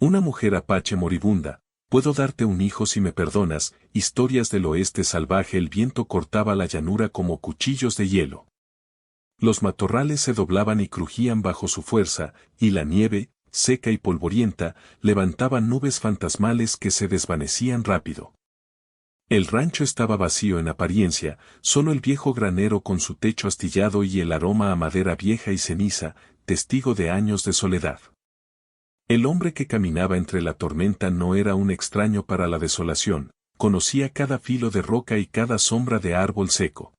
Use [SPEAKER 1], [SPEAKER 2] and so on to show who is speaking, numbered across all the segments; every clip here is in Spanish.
[SPEAKER 1] Una mujer apache moribunda, puedo darte un hijo si me perdonas, historias del oeste salvaje. El viento cortaba la llanura como cuchillos de hielo. Los matorrales se doblaban y crujían bajo su fuerza, y la nieve, seca y polvorienta, levantaba nubes fantasmales que se desvanecían rápido. El rancho estaba vacío en apariencia, solo el viejo granero con su techo astillado y el aroma a madera vieja y ceniza, testigo de años de soledad. El hombre que caminaba entre la tormenta no era un extraño para la desolación, conocía cada filo de roca y cada sombra de árbol seco.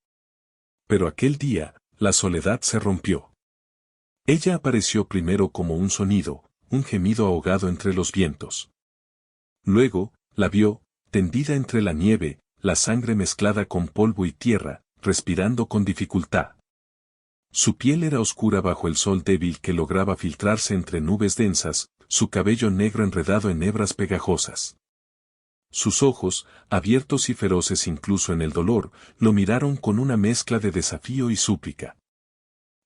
[SPEAKER 1] Pero aquel día, la soledad se rompió. Ella apareció primero como un sonido, un gemido ahogado entre los vientos. Luego, la vio, tendida entre la nieve, la sangre mezclada con polvo y tierra, respirando con dificultad. Su piel era oscura bajo el sol débil que lograba filtrarse entre nubes densas, su cabello negro enredado en hebras pegajosas. Sus ojos, abiertos y feroces incluso en el dolor, lo miraron con una mezcla de desafío y súplica.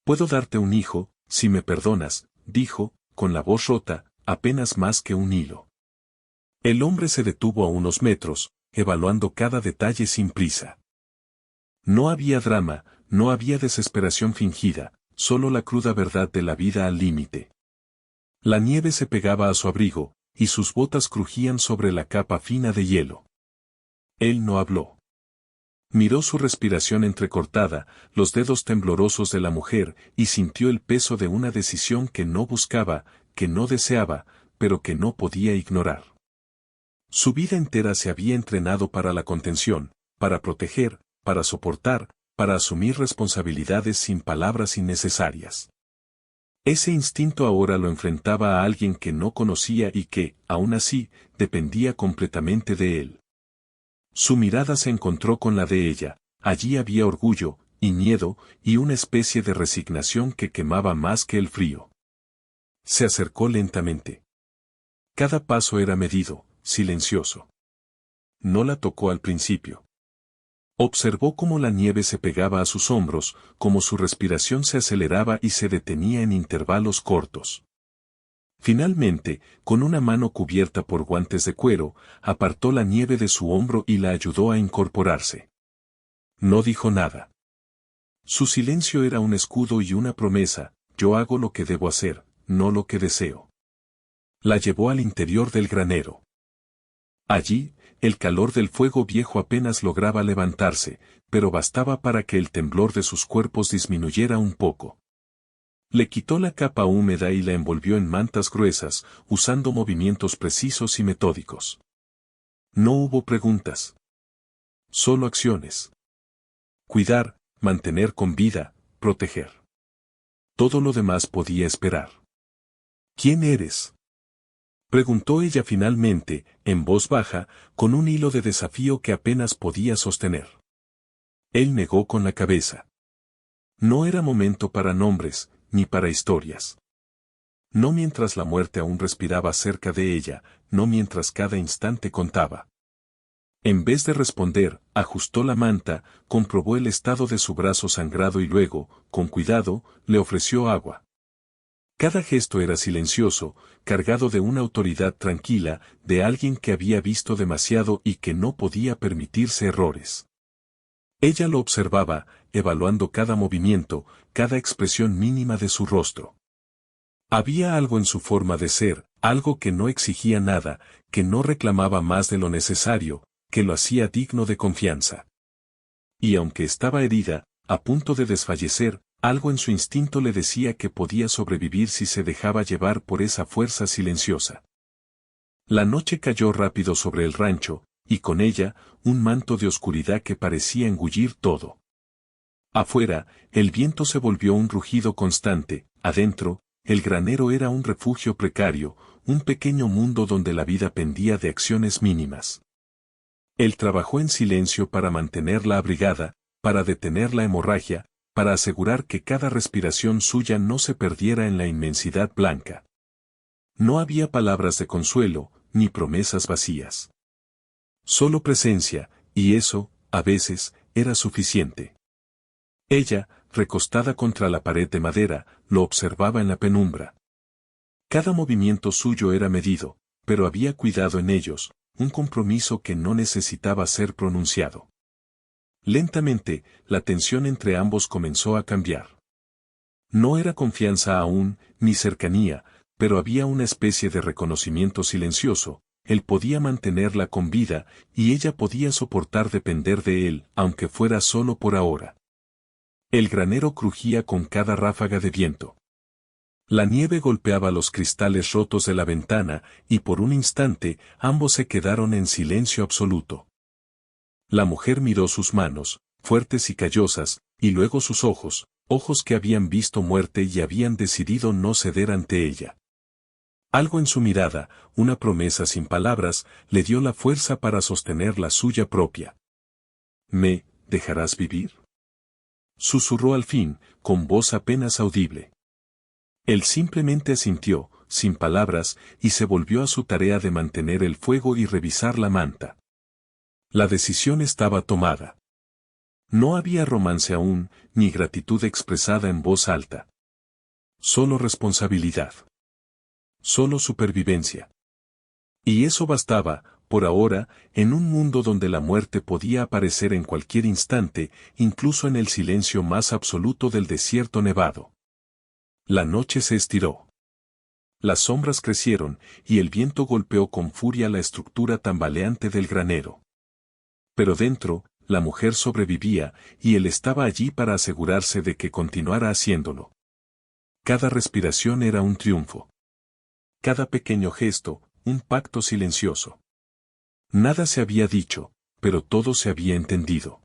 [SPEAKER 1] «Puedo darte un hijo, si me perdonas», dijo, con la voz rota, apenas más que un hilo. El hombre se detuvo a unos metros, evaluando cada detalle sin prisa. No había drama, no había desesperación fingida, solo la cruda verdad de la vida al límite. La nieve se pegaba a su abrigo, y sus botas crujían sobre la capa fina de hielo. Él no habló. Miró su respiración entrecortada, los dedos temblorosos de la mujer, y sintió el peso de una decisión que no buscaba, que no deseaba, pero que no podía ignorar. Su vida entera se había entrenado para la contención, para proteger, para soportar, para asumir responsabilidades sin palabras innecesarias. Ese instinto ahora lo enfrentaba a alguien que no conocía y que, aún así, dependía completamente de él. Su mirada se encontró con la de ella, allí había orgullo, y miedo, y una especie de resignación que quemaba más que el frío. Se acercó lentamente. Cada paso era medido, silencioso. No la tocó al principio. Observó cómo la nieve se pegaba a sus hombros, cómo su respiración se aceleraba y se detenía en intervalos cortos. Finalmente, con una mano cubierta por guantes de cuero, apartó la nieve de su hombro y la ayudó a incorporarse. No dijo nada. Su silencio era un escudo y una promesa: yo hago lo que debo hacer, no lo que deseo. La llevó al interior del granero. Allí, el calor del fuego viejo apenas lograba levantarse, pero bastaba para que el temblor de sus cuerpos disminuyera un poco. Le quitó la capa húmeda y la envolvió en mantas gruesas, usando movimientos precisos y metódicos. No hubo preguntas. Solo acciones. Cuidar, mantener con vida, proteger. Todo lo demás podía esperar. ¿Quién eres?, preguntó ella finalmente, en voz baja, con un hilo de desafío que apenas podía sostener. Él negó con la cabeza. No era momento para nombres, ni para historias. No mientras la muerte aún respiraba cerca de ella, no mientras cada instante contaba. En vez de responder, ajustó la manta, comprobó el estado de su brazo sangrado y luego, con cuidado, le ofreció agua. Cada gesto era silencioso, cargado de una autoridad tranquila, de alguien que había visto demasiado y que no podía permitirse errores. Ella lo observaba, evaluando cada movimiento, cada expresión mínima de su rostro. Había algo en su forma de ser, algo que no exigía nada, que no reclamaba más de lo necesario, que lo hacía digno de confianza. Y aunque estaba herida, a punto de desfallecer, algo en su instinto le decía que podía sobrevivir si se dejaba llevar por esa fuerza silenciosa. La noche cayó rápido sobre el rancho, y con ella, un manto de oscuridad que parecía engullir todo. Afuera, el viento se volvió un rugido constante; adentro, el granero era un refugio precario, un pequeño mundo donde la vida pendía de acciones mínimas. Él trabajó en silencio para mantenerla abrigada, para detener la hemorragia, para asegurar que cada respiración suya no se perdiera en la inmensidad blanca. No había palabras de consuelo, ni promesas vacías. Solo presencia, y eso, a veces, era suficiente. Ella, recostada contra la pared de madera, lo observaba en la penumbra. Cada movimiento suyo era medido, pero había cuidado en ellos, un compromiso que no necesitaba ser pronunciado. Lentamente, la tensión entre ambos comenzó a cambiar. No era confianza aún, ni cercanía, pero había una especie de reconocimiento silencioso. Él podía mantenerla con vida, y ella podía soportar depender de él, aunque fuera solo por ahora. El granero crujía con cada ráfaga de viento. La nieve golpeaba los cristales rotos de la ventana, y por un instante, ambos se quedaron en silencio absoluto. La mujer miró sus manos, fuertes y callosas, y luego sus ojos, ojos que habían visto muerte y habían decidido no ceder ante ella. Algo en su mirada, una promesa sin palabras, le dio la fuerza para sostener la suya propia. ¿Me dejarás vivir?, susurró al fin, con voz apenas audible. Él simplemente asintió, sin palabras, y se volvió a su tarea de mantener el fuego y revisar la manta. La decisión estaba tomada. No había romance aún, ni gratitud expresada en voz alta. Solo responsabilidad. Solo supervivencia. Y eso bastaba, por ahora, en un mundo donde la muerte podía aparecer en cualquier instante, incluso en el silencio más absoluto del desierto nevado. La noche se estiró. Las sombras crecieron, y el viento golpeó con furia la estructura tambaleante del granero. Pero dentro, la mujer sobrevivía, y él estaba allí para asegurarse de que continuara haciéndolo. Cada respiración era un triunfo. Cada pequeño gesto, un pacto silencioso. Nada se había dicho, pero todo se había entendido.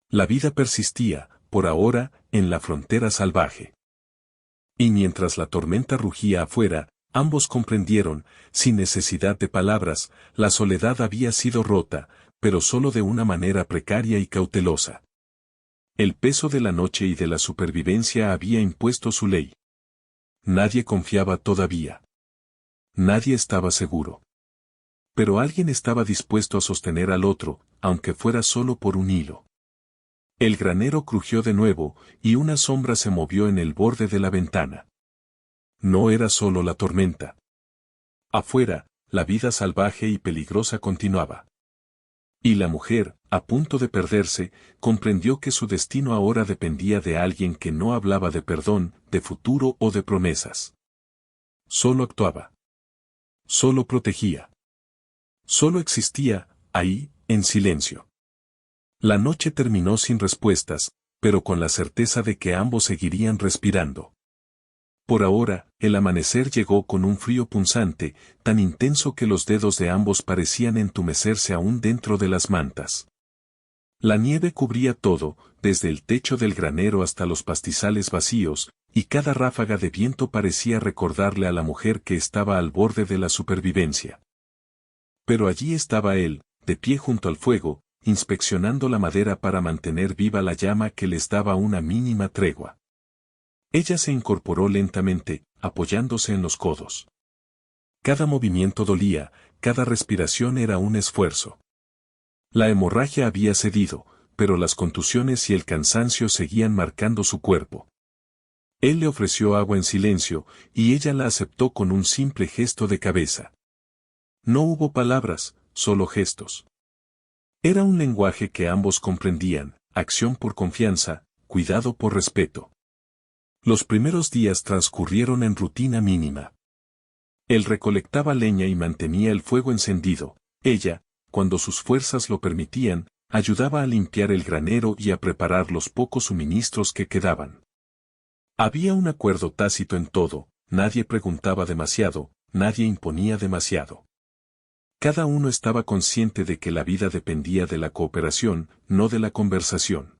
[SPEAKER 1] La vida persistía, por ahora, en la frontera salvaje. Y mientras la tormenta rugía afuera, ambos comprendieron, sin necesidad de palabras, la soledad había sido rota, pero solo de una manera precaria y cautelosa. El peso de la noche y de la supervivencia había impuesto su ley. Nadie confiaba todavía. Nadie estaba seguro. Pero alguien estaba dispuesto a sostener al otro, aunque fuera solo por un hilo. El granero crujió de nuevo, y una sombra se movió en el borde de la ventana. No era solo la tormenta. Afuera, la vida salvaje y peligrosa continuaba. Y la mujer, a punto de perderse, comprendió que su destino ahora dependía de alguien que no hablaba de perdón, de futuro o de promesas. Solo actuaba. Solo protegía. Solo existía, ahí, en silencio. La noche terminó sin respuestas, pero con la certeza de que ambos seguirían respirando. Por ahora, el amanecer llegó con un frío punzante, tan intenso que los dedos de ambos parecían entumecerse aún dentro de las mantas. La nieve cubría todo, desde el techo del granero hasta los pastizales vacíos, y cada ráfaga de viento parecía recordarle a la mujer que estaba al borde de la supervivencia. Pero allí estaba él, de pie junto al fuego, inspeccionando la madera para mantener viva la llama que les daba una mínima tregua. Ella se incorporó lentamente, apoyándose en los codos. Cada movimiento dolía, cada respiración era un esfuerzo. La hemorragia había cedido, pero las contusiones y el cansancio seguían marcando su cuerpo. Él le ofreció agua en silencio, y ella la aceptó con un simple gesto de cabeza. No hubo palabras, solo gestos. Era un lenguaje que ambos comprendían, acción por confianza, cuidado por respeto. Los primeros días transcurrieron en rutina mínima. Él recolectaba leña y mantenía el fuego encendido. Ella, cuando sus fuerzas lo permitían, ayudaba a limpiar el granero y a preparar los pocos suministros que quedaban. Había un acuerdo tácito en todo, nadie preguntaba demasiado, nadie imponía demasiado. Cada uno estaba consciente de que la vida dependía de la cooperación, no de la conversación.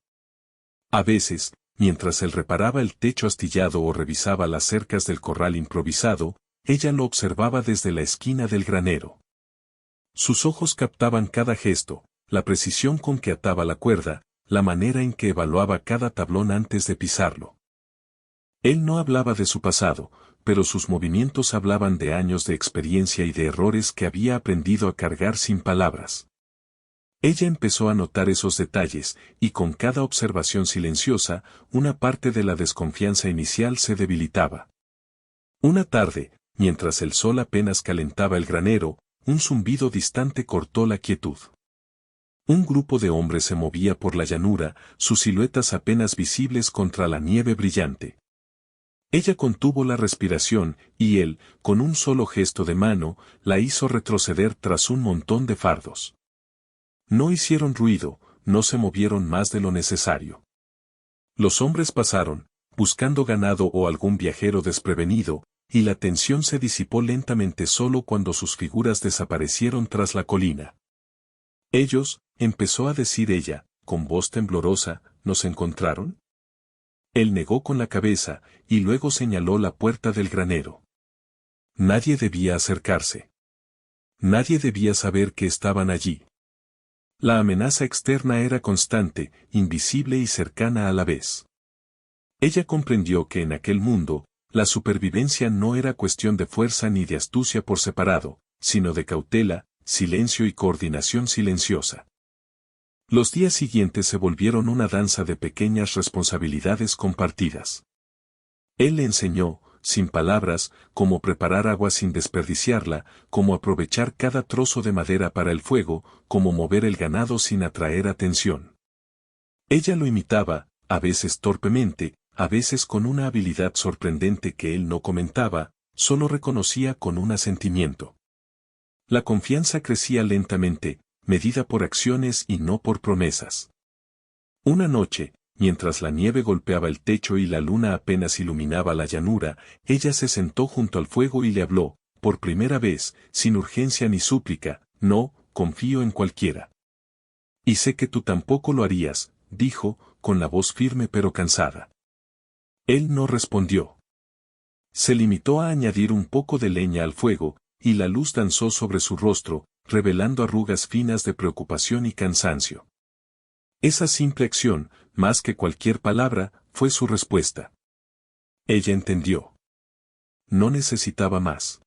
[SPEAKER 1] A veces, mientras él reparaba el techo astillado o revisaba las cercas del corral improvisado, ella lo observaba desde la esquina del granero. Sus ojos captaban cada gesto, la precisión con que ataba la cuerda, la manera en que evaluaba cada tablón antes de pisarlo. Él no hablaba de su pasado, pero sus movimientos hablaban de años de experiencia y de errores que había aprendido a cargar sin palabras. Ella empezó a notar esos detalles, y con cada observación silenciosa, una parte de la desconfianza inicial se debilitaba. Una tarde, mientras el sol apenas calentaba el granero, un zumbido distante cortó la quietud. Un grupo de hombres se movía por la llanura, sus siluetas apenas visibles contra la nieve brillante. Ella contuvo la respiración, y él, con un solo gesto de mano, la hizo retroceder tras un montón de fardos. No hicieron ruido, no se movieron más de lo necesario. Los hombres pasaron, buscando ganado o algún viajero desprevenido, y la tensión se disipó lentamente solo cuando sus figuras desaparecieron tras la colina. Ellos, empezó a decir ella, con voz temblorosa, ¿nos encontraron? Él negó con la cabeza, y luego señaló la puerta del granero. Nadie debía acercarse. Nadie debía saber que estaban allí. La amenaza externa era constante, invisible y cercana a la vez. Ella comprendió que en aquel mundo, la supervivencia no era cuestión de fuerza ni de astucia por separado, sino de cautela, silencio y coordinación silenciosa. Los días siguientes se volvieron una danza de pequeñas responsabilidades compartidas. Él le enseñó, sin palabras, cómo preparar agua sin desperdiciarla, cómo aprovechar cada trozo de madera para el fuego, cómo mover el ganado sin atraer atención. Ella lo imitaba, a veces torpemente, a veces con una habilidad sorprendente que él no comentaba, solo reconocía con un asentimiento. La confianza crecía lentamente, medida por acciones y no por promesas. Una noche, mientras la nieve golpeaba el techo y la luna apenas iluminaba la llanura, ella se sentó junto al fuego y le habló, por primera vez, sin urgencia ni súplica, no, confío en cualquiera. Y sé que tú tampoco lo harías, dijo, con la voz firme pero cansada. Él no respondió. Se limitó a añadir un poco de leña al fuego, y la luz danzó sobre su rostro, revelando arrugas finas de preocupación y cansancio. Esa simple acción, más que cualquier palabra, fue su respuesta. Ella entendió. No necesitaba más.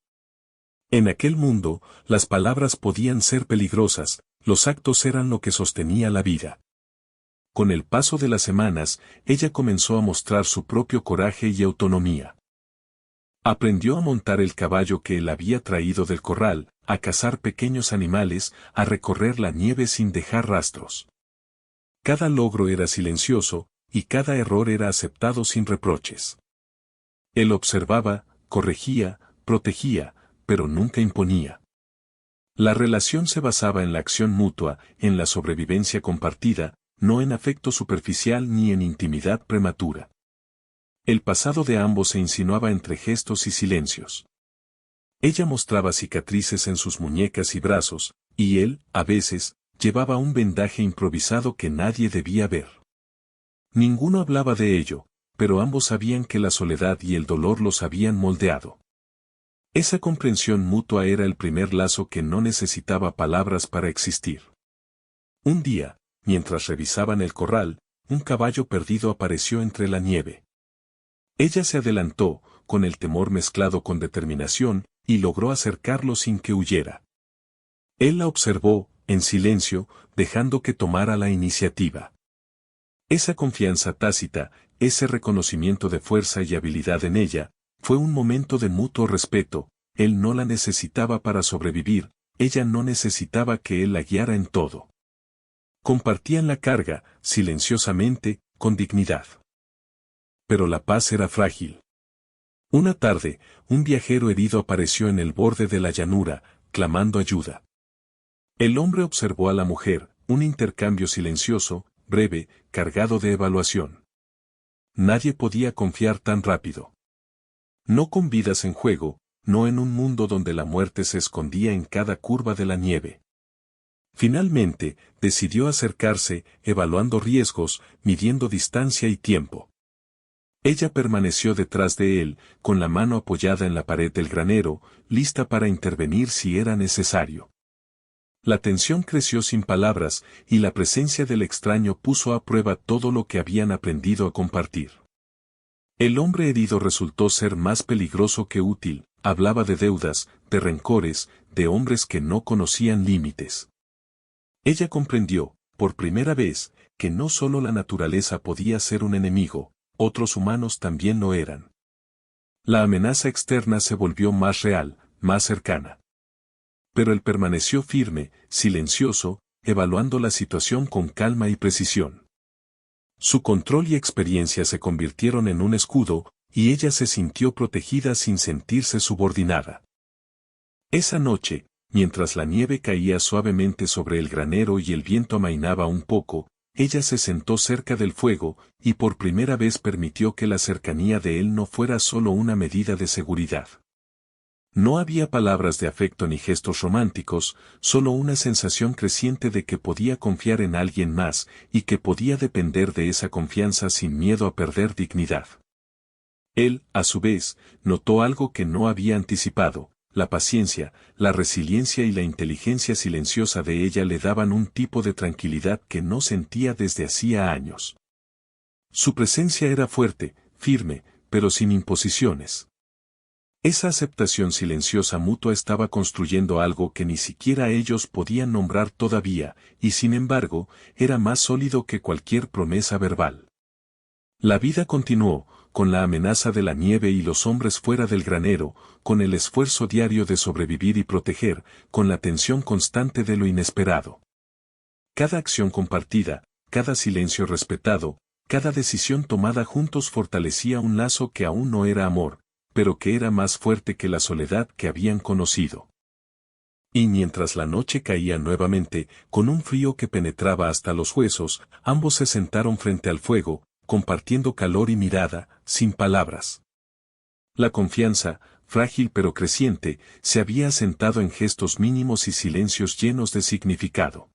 [SPEAKER 1] En aquel mundo, las palabras podían ser peligrosas, los actos eran lo que sostenía la vida. Con el paso de las semanas, ella comenzó a mostrar su propio coraje y autonomía. Aprendió a montar el caballo que él había traído del corral, a cazar pequeños animales, a recorrer la nieve sin dejar rastros. Cada logro era silencioso, y cada error era aceptado sin reproches. Él observaba, corregía, protegía, pero nunca imponía. La relación se basaba en la acción mutua, en la sobrevivencia compartida, no en afecto superficial ni en intimidad prematura. El pasado de ambos se insinuaba entre gestos y silencios. Ella mostraba cicatrices en sus muñecas y brazos, y él, a veces, llevaba un vendaje improvisado que nadie debía ver. Ninguno hablaba de ello, pero ambos sabían que la soledad y el dolor los habían moldeado. Esa comprensión mutua era el primer lazo que no necesitaba palabras para existir. Un día, mientras revisaban el corral, un caballo perdido apareció entre la nieve. Ella se adelantó, con el temor mezclado con determinación, y logró acercarlo sin que huyera. Él la observó, en silencio, dejando que tomara la iniciativa. Esa confianza tácita, ese reconocimiento de fuerza y habilidad en ella, fue un momento de mutuo respeto. Él no la necesitaba para sobrevivir, ella no necesitaba que él la guiara en todo. Compartían la carga, silenciosamente, con dignidad. Pero la paz era frágil. Una tarde, un viajero herido apareció en el borde de la llanura, clamando ayuda. El hombre observó a la mujer, un intercambio silencioso, breve, cargado de evaluación. Nadie podía confiar tan rápido. No con vidas en juego, no en un mundo donde la muerte se escondía en cada curva de la nieve. Finalmente, decidió acercarse, evaluando riesgos, midiendo distancia y tiempo. Ella permaneció detrás de él, con la mano apoyada en la pared del granero, lista para intervenir si era necesario. La tensión creció sin palabras, y la presencia del extraño puso a prueba todo lo que habían aprendido a compartir. El hombre herido resultó ser más peligroso que útil, hablaba de deudas, de rencores, de hombres que no conocían límites. Ella comprendió, por primera vez, que no solo la naturaleza podía ser un enemigo, otros humanos también lo eran. La amenaza externa se volvió más real, más cercana. Pero él permaneció firme, silencioso, evaluando la situación con calma y precisión. Su control y experiencia se convirtieron en un escudo, y ella se sintió protegida sin sentirse subordinada. Esa noche, mientras la nieve caía suavemente sobre el granero y el viento amainaba un poco, ella se sentó cerca del fuego, y por primera vez permitió que la cercanía de él no fuera solo una medida de seguridad. No había palabras de afecto ni gestos románticos, solo una sensación creciente de que podía confiar en alguien más, y que podía depender de esa confianza sin miedo a perder dignidad. Él, a su vez, notó algo que no había anticipado: la paciencia, la resiliencia y la inteligencia silenciosa de ella le daban un tipo de tranquilidad que no sentía desde hacía años. Su presencia era fuerte, firme, pero sin imposiciones. Esa aceptación silenciosa mutua estaba construyendo algo que ni siquiera ellos podían nombrar todavía, y sin embargo, era más sólido que cualquier promesa verbal. La vida continuó, con la amenaza de la nieve y los hombres fuera del granero, con el esfuerzo diario de sobrevivir y proteger, con la tensión constante de lo inesperado. Cada acción compartida, cada silencio respetado, cada decisión tomada juntos fortalecía un lazo que aún no era amor, pero que era más fuerte que la soledad que habían conocido. Y mientras la noche caía nuevamente, con un frío que penetraba hasta los huesos, ambos se sentaron frente al fuego, compartiendo calor y mirada, sin palabras. La confianza, frágil pero creciente, se había asentado en gestos mínimos y silencios llenos de significado.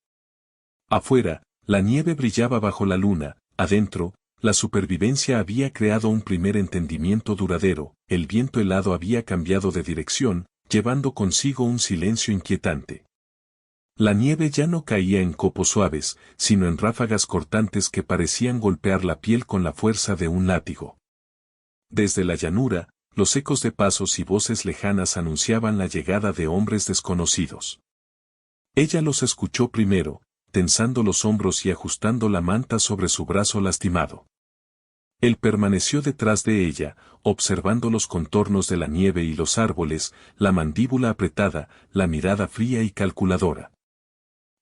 [SPEAKER 1] Afuera, la nieve brillaba bajo la luna; adentro, la supervivencia había creado un primer entendimiento duradero. El viento helado había cambiado de dirección, llevando consigo un silencio inquietante. La nieve ya no caía en copos suaves, sino en ráfagas cortantes que parecían golpear la piel con la fuerza de un látigo. Desde la llanura, los ecos de pasos y voces lejanas anunciaban la llegada de hombres desconocidos. Ella los escuchó primero, tensando los hombros y ajustando la manta sobre su brazo lastimado. Él permaneció detrás de ella, observando los contornos de la nieve y los árboles, la mandíbula apretada, la mirada fría y calculadora.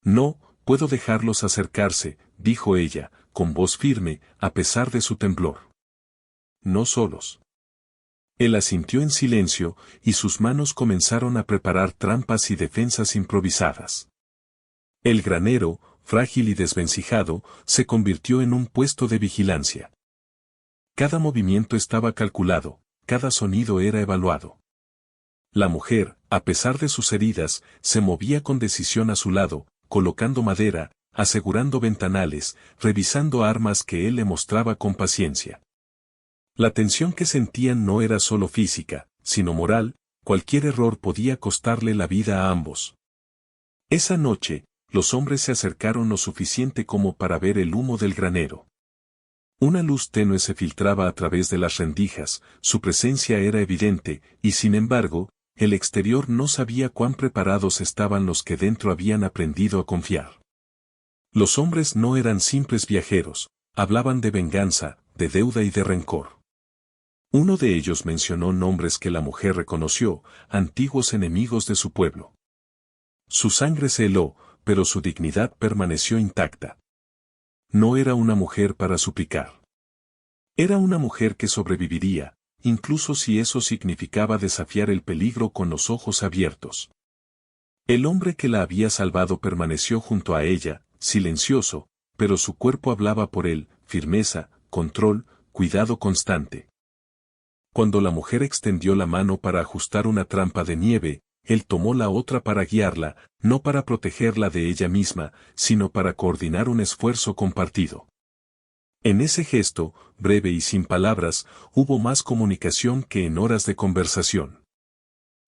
[SPEAKER 1] «No, puedo dejarlos acercarse», dijo ella, con voz firme, a pesar de su temblor. «No solos». Él asintió en silencio, y sus manos comenzaron a preparar trampas y defensas improvisadas. El granero, frágil y desvencijado, se convirtió en un puesto de vigilancia. Cada movimiento estaba calculado, cada sonido era evaluado. La mujer, a pesar de sus heridas, se movía con decisión a su lado, colocando madera, asegurando ventanales, revisando armas que él le mostraba con paciencia. La tensión que sentían no era solo física, sino moral; cualquier error podía costarle la vida a ambos. Esa noche, los hombres se acercaron lo suficiente como para ver el humo del granero. Una luz tenue se filtraba a través de las rendijas; su presencia era evidente, y sin embargo, el exterior no sabía cuán preparados estaban los que dentro habían aprendido a confiar. Los hombres no eran simples viajeros, hablaban de venganza, de deuda y de rencor. Uno de ellos mencionó nombres que la mujer reconoció, antiguos enemigos de su pueblo. Su sangre se heló, pero su dignidad permaneció intacta. No era una mujer para suplicar. Era una mujer que sobreviviría, incluso si eso significaba desafiar el peligro con los ojos abiertos. El hombre que la había salvado permaneció junto a ella, silencioso, pero su cuerpo hablaba por él: firmeza, control, cuidado constante. Cuando la mujer extendió la mano para ajustar una trampa de nieve, él tomó la otra para guiarla, no para protegerla de ella misma, sino para coordinar un esfuerzo compartido. En ese gesto, breve y sin palabras, hubo más comunicación que en horas de conversación.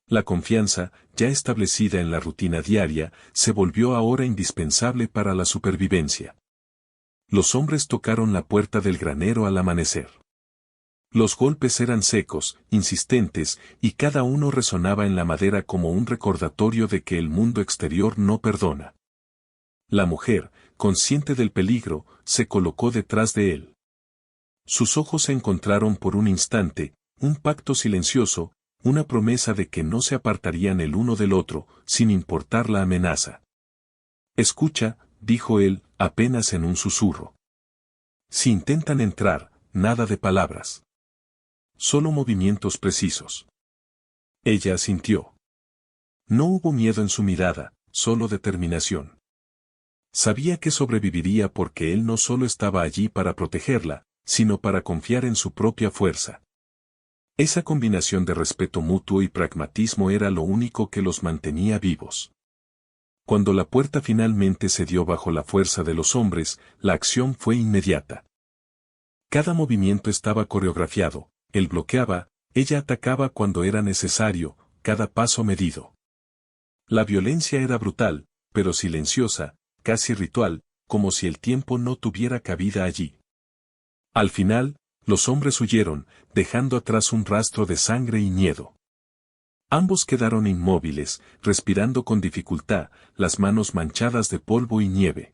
[SPEAKER 1] La confianza, ya establecida en la rutina diaria, se volvió ahora indispensable para la supervivencia. Los hombres tocaron la puerta del granero al amanecer. Los golpes eran secos, insistentes, y cada uno resonaba en la madera como un recordatorio de que el mundo exterior no perdona. La mujer, consciente del peligro, se colocó detrás de él. Sus ojos se encontraron por un instante, un pacto silencioso, una promesa de que no se apartarían el uno del otro, sin importar la amenaza. Escucha, dijo él, apenas en un susurro. Si intentan entrar, nada de palabras. Solo movimientos precisos. Ella asintió. No hubo miedo en su mirada, solo determinación. Sabía que sobreviviría porque él no solo estaba allí para protegerla, sino para confiar en su propia fuerza. Esa combinación de respeto mutuo y pragmatismo era lo único que los mantenía vivos. Cuando la puerta finalmente cedió bajo la fuerza de los hombres, la acción fue inmediata. Cada movimiento estaba coreografiado, él bloqueaba, ella atacaba cuando era necesario, cada paso medido. La violencia era brutal, pero silenciosa, casi ritual, como si el tiempo no tuviera cabida allí. Al final, los hombres huyeron, dejando atrás un rastro de sangre y miedo. Ambos quedaron inmóviles, respirando con dificultad, las manos manchadas de polvo y nieve.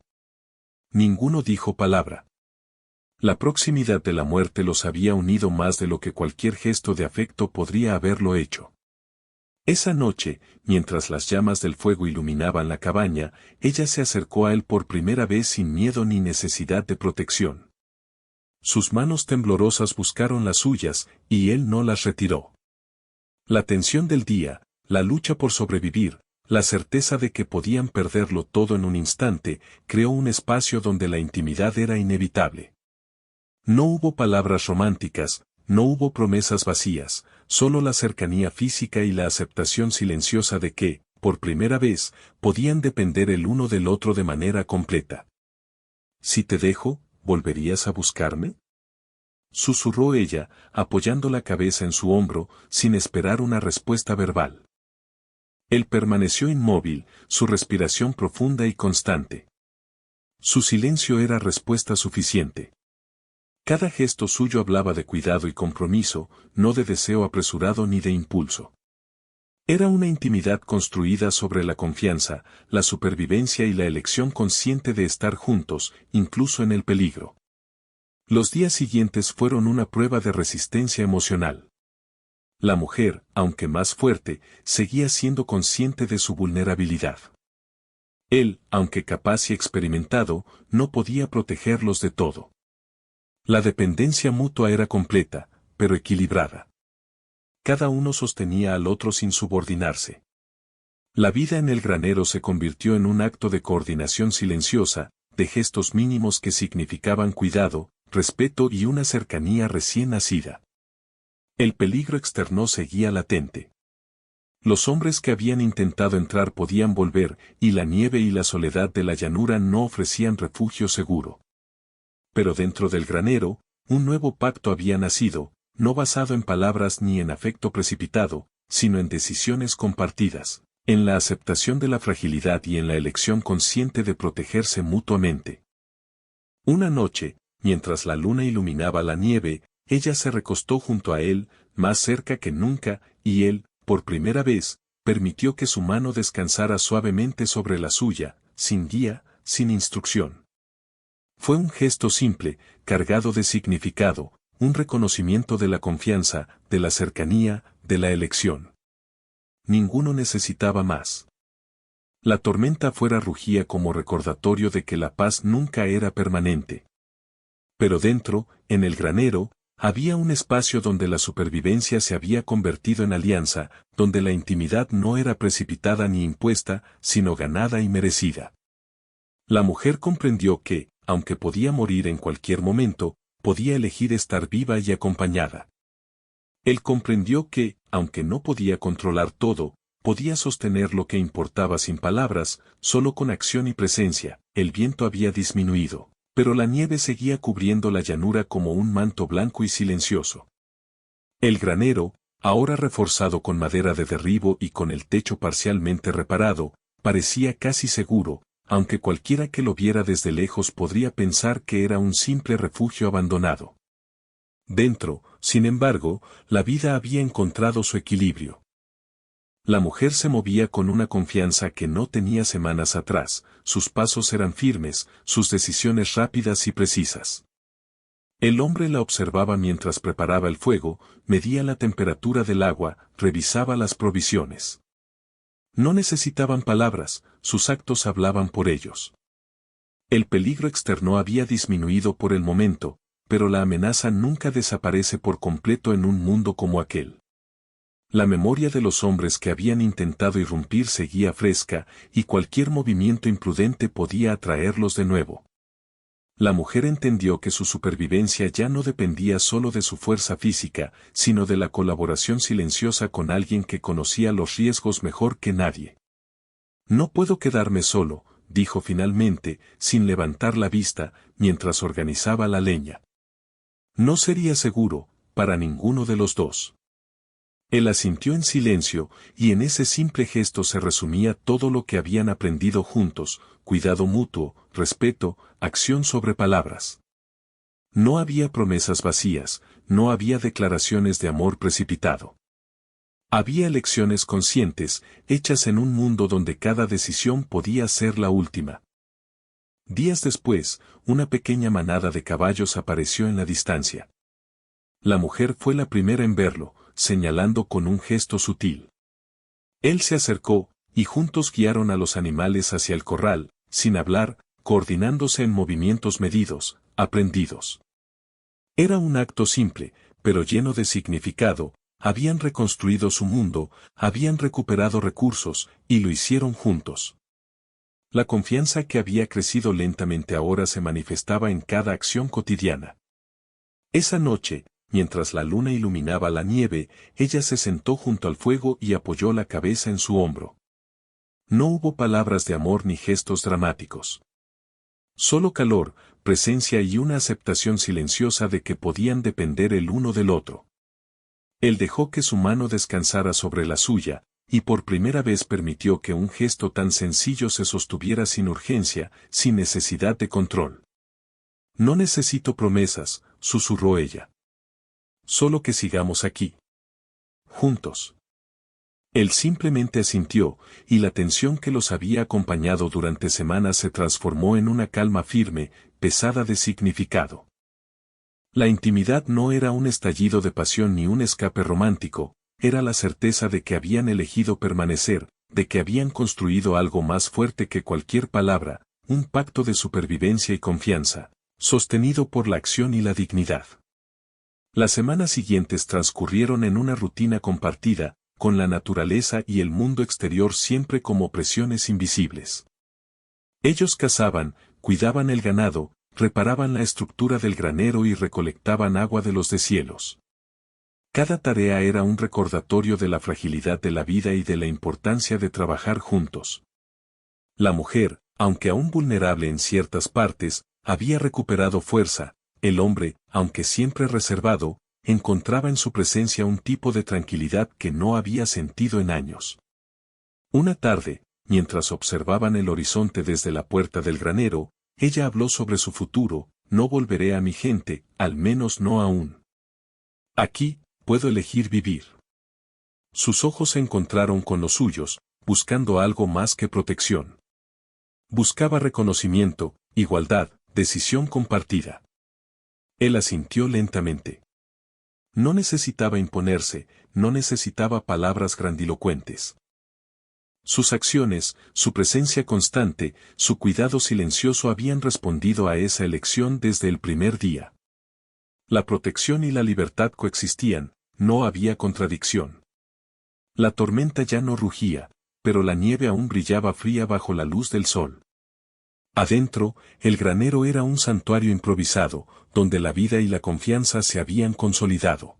[SPEAKER 1] Ninguno dijo palabra. La proximidad de la muerte los había unido más de lo que cualquier gesto de afecto podría haberlo hecho. Esa noche, mientras las llamas del fuego iluminaban la cabaña, ella se acercó a él por primera vez sin miedo ni necesidad de protección. Sus manos temblorosas buscaron las suyas, y él no las retiró. La tensión del día, la lucha por sobrevivir, la certeza de que podían perderlo todo en un instante, creó un espacio donde la intimidad era inevitable. No hubo palabras románticas, no hubo promesas vacías, solo la cercanía física y la aceptación silenciosa de que, por primera vez, podían depender el uno del otro de manera completa. Si te dejo, ¿volverías a buscarme?, susurró ella, apoyando la cabeza en su hombro, sin esperar una respuesta verbal. Él permaneció inmóvil, su respiración profunda y constante. Su silencio era respuesta suficiente. Cada gesto suyo hablaba de cuidado y compromiso, no de deseo apresurado ni de impulso. Era una intimidad construida sobre la confianza, la supervivencia y la elección consciente de estar juntos, incluso en el peligro. Los días siguientes fueron una prueba de resistencia emocional. La mujer, aunque más fuerte, seguía siendo consciente de su vulnerabilidad. Él, aunque capaz y experimentado, no podía protegerlos de todo. La dependencia mutua era completa, pero equilibrada. Cada uno sostenía al otro sin subordinarse. La vida en el granero se convirtió en un acto de coordinación silenciosa, de gestos mínimos que significaban cuidado, respeto y una cercanía recién nacida. El peligro externo seguía latente. Los hombres que habían intentado entrar podían volver, y la nieve y la soledad de la llanura no ofrecían refugio seguro. Pero dentro del granero, un nuevo pacto había nacido, no basado en palabras ni en afecto precipitado, sino en decisiones compartidas, en la aceptación de la fragilidad y en la elección consciente de protegerse mutuamente. Una noche, mientras la luna iluminaba la nieve, ella se recostó junto a él, más cerca que nunca, y él, por primera vez, permitió que su mano descansara suavemente sobre la suya, sin guía, sin instrucción. Fue un gesto simple, cargado de significado, un reconocimiento de la confianza, de la cercanía, de la elección. Ninguno necesitaba más. La tormenta afuera rugía como recordatorio de que la paz nunca era permanente. Pero dentro, en el granero, había un espacio donde la supervivencia se había convertido en alianza, donde la intimidad no era precipitada ni impuesta, sino ganada y merecida. La mujer comprendió que, aunque podía morir en cualquier momento, podía elegir estar viva y acompañada. Él comprendió que, aunque no podía controlar todo, podía sostener lo que importaba sin palabras, solo con acción y presencia. El viento había disminuido, pero la nieve seguía cubriendo la llanura como un manto blanco y silencioso. El granero, ahora reforzado con madera de derribo y con el techo parcialmente reparado, parecía casi seguro, aunque cualquiera que lo viera desde lejos podría pensar que era un simple refugio abandonado. Dentro, sin embargo, la vida había encontrado su equilibrio. La mujer se movía con una confianza que no tenía semanas atrás, sus pasos eran firmes, sus decisiones rápidas y precisas. El hombre la observaba mientras preparaba el fuego, medía la temperatura del agua, revisaba las provisiones. No necesitaban palabras, sus actos hablaban por ellos. El peligro externo había disminuido por el momento, pero la amenaza nunca desaparece por completo en un mundo como aquel. La memoria de los hombres que habían intentado irrumpir seguía fresca, y cualquier movimiento imprudente podía atraerlos de nuevo. La mujer entendió que su supervivencia ya no dependía solo de su fuerza física, sino de la colaboración silenciosa con alguien que conocía los riesgos mejor que nadie. No puedo quedarme solo, dijo finalmente, sin levantar la vista, mientras organizaba la leña. No sería seguro, para ninguno de los dos. Él asintió en silencio, y en ese simple gesto se resumía todo lo que habían aprendido juntos: cuidado mutuo, respeto, acción sobre palabras. No había promesas vacías, no había declaraciones de amor precipitado. Había elecciones conscientes, hechas en un mundo donde cada decisión podía ser la última. Días después, una pequeña manada de caballos apareció en la distancia. La mujer fue la primera en verlo, señalando con un gesto sutil. Él se acercó, y juntos guiaron a los animales hacia el corral, sin hablar, coordinándose en movimientos medidos, aprendidos. Era un acto simple, pero lleno de significado. Habían reconstruido su mundo, habían recuperado recursos, y lo hicieron juntos. La confianza que había crecido lentamente ahora se manifestaba en cada acción cotidiana. Esa noche, mientras la luna iluminaba la nieve, ella se sentó junto al fuego y apoyó la cabeza en su hombro. No hubo palabras de amor ni gestos dramáticos. Solo calor, presencia y una aceptación silenciosa de que podían depender el uno del otro. Él dejó que su mano descansara sobre la suya, y por primera vez permitió que un gesto tan sencillo se sostuviera sin urgencia, sin necesidad de control. No necesito promesas, susurró ella. Solo que sigamos aquí. Juntos. Él simplemente asintió, y la tensión que los había acompañado durante semanas se transformó en una calma firme, pesada de significado. La intimidad no era un estallido de pasión ni un escape romántico, era la certeza de que habían elegido permanecer, de que habían construido algo más fuerte que cualquier palabra, un pacto de supervivencia y confianza, sostenido por la acción y la dignidad. Las semanas siguientes transcurrieron en una rutina compartida, con la naturaleza y el mundo exterior siempre como presiones invisibles. Ellos cazaban, cuidaban el ganado, reparaban la estructura del granero y recolectaban agua de los deshielos. Cada tarea era un recordatorio de la fragilidad de la vida y de la importancia de trabajar juntos. La mujer, aunque aún vulnerable en ciertas partes, había recuperado fuerza. El hombre, aunque siempre reservado, encontraba en su presencia un tipo de tranquilidad que no había sentido en años. Una tarde, mientras observaban el horizonte desde la puerta del granero, ella habló sobre su futuro: no volveré a mi gente, al menos no aún. Aquí, puedo elegir vivir. Sus ojos se encontraron con los suyos, buscando algo más que protección. Buscaba reconocimiento, igualdad, decisión compartida. Él asintió lentamente. No necesitaba imponerse, no necesitaba palabras grandilocuentes. Sus acciones, su presencia constante, su cuidado silencioso habían respondido a esa elección desde el primer día. La protección y la libertad coexistían, no había contradicción. La tormenta ya no rugía, pero la nieve aún brillaba fría bajo la luz del sol. Adentro, el granero era un santuario improvisado, donde la vida y la confianza se habían consolidado.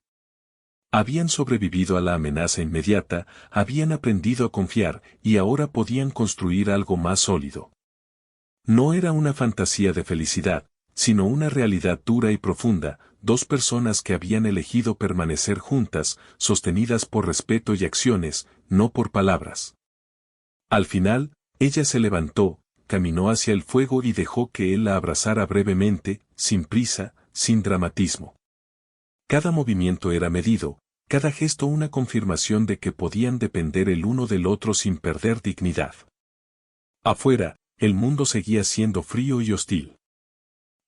[SPEAKER 1] Habían sobrevivido a la amenaza inmediata, habían aprendido a confiar, y ahora podían construir algo más sólido. No era una fantasía de felicidad, sino una realidad dura y profunda: dos personas que habían elegido permanecer juntas, sostenidas por respeto y acciones, no por palabras. Al final, ella se levantó, caminó hacia el fuego y dejó que él la abrazara brevemente, sin prisa, sin dramatismo. Cada movimiento era medido, cada gesto una confirmación de que podían depender el uno del otro sin perder dignidad. Afuera, el mundo seguía siendo frío y hostil.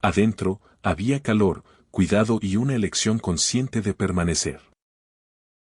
[SPEAKER 1] Adentro, había calor, cuidado y una elección consciente de permanecer.